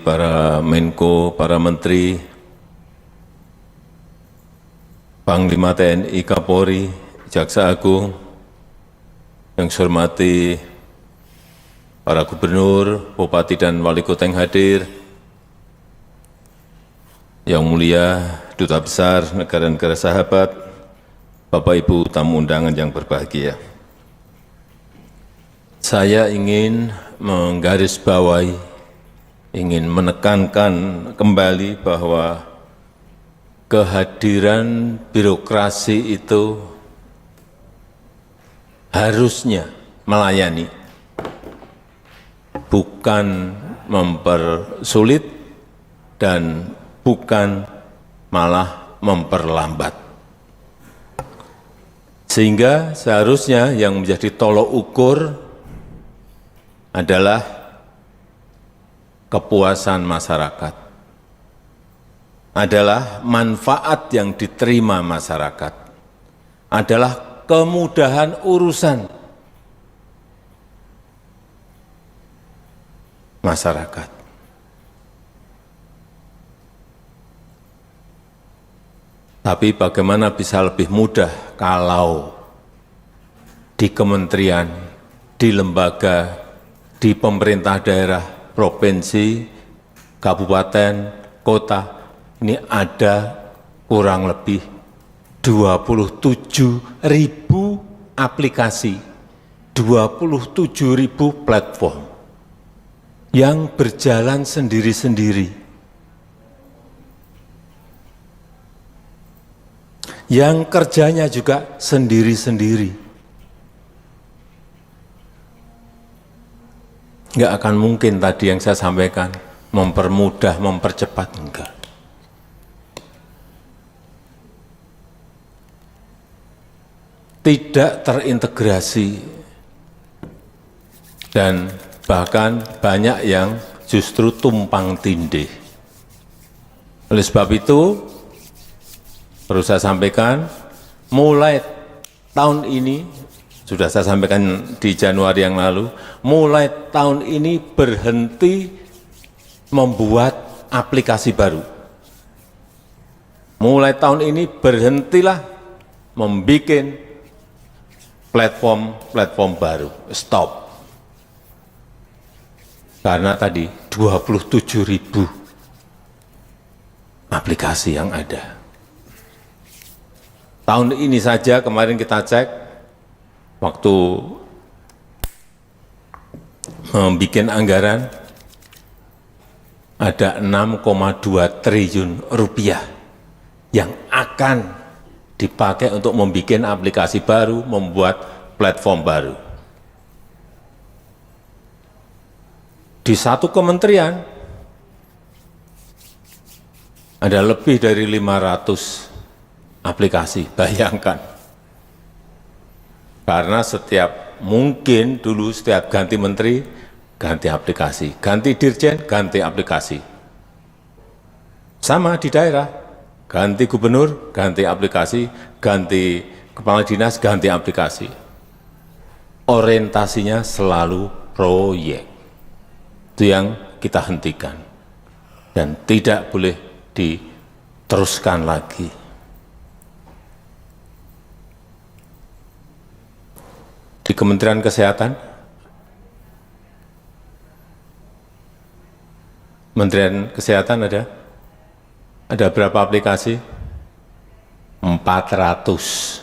para Menko, para Menteri, Panglima TNI, Kapolri, Jaksa Agung, yang saya hormati para gubernur, bupati dan wali kota yang hadir, yang mulia Duta Besar negara-negara sahabat, Bapak Ibu tamu undangan yang berbahagia. Saya ingin menggarisbawahi, ingin menekankan kembali bahwa kehadiran birokrasi itu harusnya melayani, bukan mempersulit dan bukan malah memperlambat. Sehingga seharusnya yang menjadi tolok ukur adalah kepuasan masyarakat, adalah manfaat yang diterima masyarakat, adalah kemudahan urusan masyarakat. Tapi bagaimana bisa lebih mudah kalau di kementerian, di lembaga, di pemerintah daerah, provinsi, kabupaten, kota, ini ada kurang lebih 27.000 aplikasi, 27.000 platform yang berjalan sendiri-sendiri, yang kerjanya juga sendiri-sendiri. Enggak akan mungkin tadi yang saya sampaikan, mempermudah, mempercepat, enggak. Tidak terintegrasi dan bahkan banyak yang justru tumpang tindih. Oleh sebab itu, perlu saya sampaikan, mulai tahun ini, sudah saya sampaikan di Januari yang lalu, mulai tahun ini berhenti membuat aplikasi baru. Mulai tahun ini berhentilah membuat platform baru. Stop. Karena tadi 27.000 aplikasi yang ada. Tahun ini saja kemarin kita cek, waktu membuat anggaran, ada 6,2 triliun rupiah yang akan dipakai untuk membuat aplikasi baru, membuat platform baru. Di satu kementerian ada lebih dari 500 aplikasi, bayangkan. Karena mungkin dulu setiap ganti menteri, ganti aplikasi, ganti dirjen, ganti aplikasi. Sama di daerah, ganti gubernur, ganti aplikasi, ganti kepala dinas, ganti aplikasi. Orientasinya selalu proyek. Itu yang kita hentikan dan tidak boleh diteruskan lagi. Di Kementerian Kesehatan, ada berapa aplikasi? 400.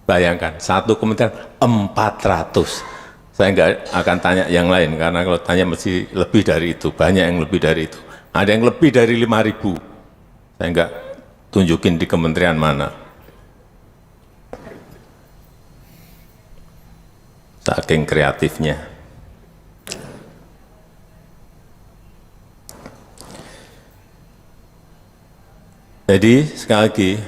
Bayangkan, satu kementerian 400. Saya nggak akan tanya yang lain, karena kalau tanya mesti lebih dari itu, banyak yang lebih dari itu. Ada yang lebih dari 5.000. Saya nggak tunjukin di kementerian mana. Saking kreatifnya. Jadi sekali lagi,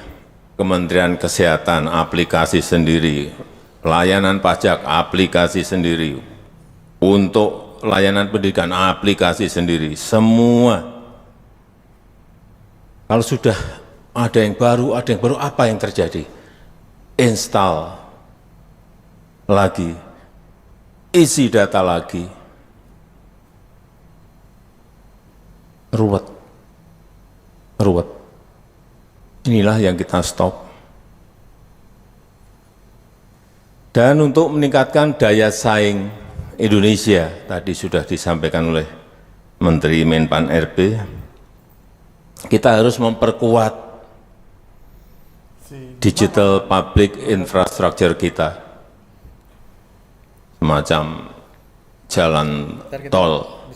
Kementerian Kesehatan aplikasi sendiri, layanan pajak aplikasi sendiri, untuk layanan pendidikan aplikasi sendiri, semua. Kalau sudah ada yang baru, apa yang terjadi? Install lagi, isi data lagi, ruwet. Inilah yang kita stop. Dan untuk meningkatkan daya saing Indonesia, tadi sudah disampaikan oleh Menteri Menpan RB, kita harus memperkuat digital public infrastructure kita, semacam jalan tol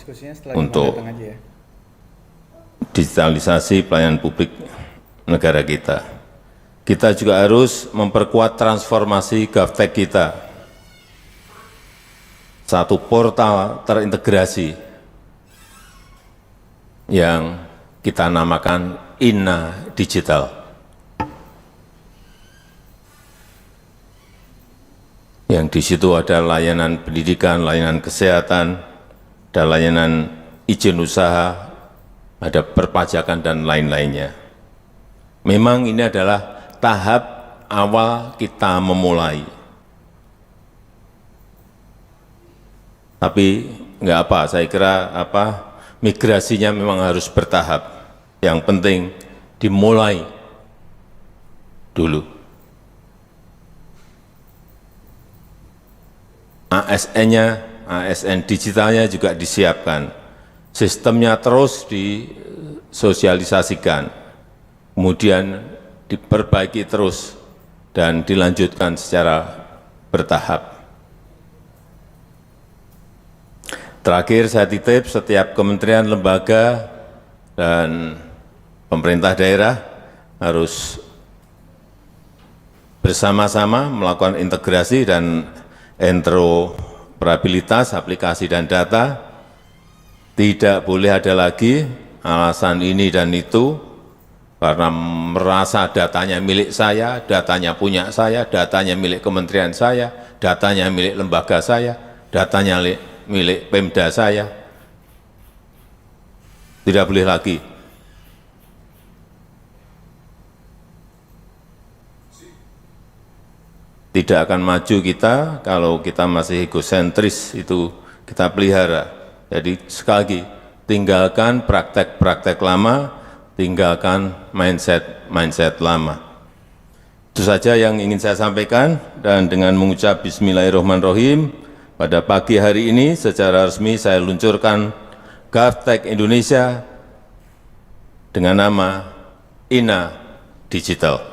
untuk digitalisasi pelayanan publik negara kita. Kita juga harus memperkuat transformasi GovTech kita, satu portal terintegrasi yang kita namakan INA Digital. Yang di situ ada layanan pendidikan, layanan kesehatan, ada layanan izin usaha, ada perpajakan dan lain-lainnya. Memang ini adalah tahap awal kita memulai. Tapi enggak apa, saya kira migrasinya memang harus bertahap. Yang penting dimulai dulu. ASN-nya, ASN digitalnya juga disiapkan. Sistemnya terus disosialisasikan, kemudian diperbaiki terus dan dilanjutkan secara bertahap. Terakhir saya titip setiap kementerian, lembaga, dan pemerintah daerah harus bersama-sama melakukan integrasi dan interoperabilitas aplikasi dan data. Tidak boleh ada lagi alasan ini dan itu, karena merasa datanya milik saya, datanya punya saya, datanya milik kementerian saya, datanya milik lembaga saya, datanya milik Pemda saya. Tidak boleh lagi. Tidak akan maju kita kalau kita masih egosentris, itu kita pelihara. Jadi sekali lagi, tinggalkan praktek-praktek lama, tinggalkan mindset lama. Itu saja yang ingin saya sampaikan, dan dengan mengucap Bismillahirrahmanirrahim, pada pagi hari ini secara resmi saya luncurkan GovTech Indonesia dengan nama INA Digital.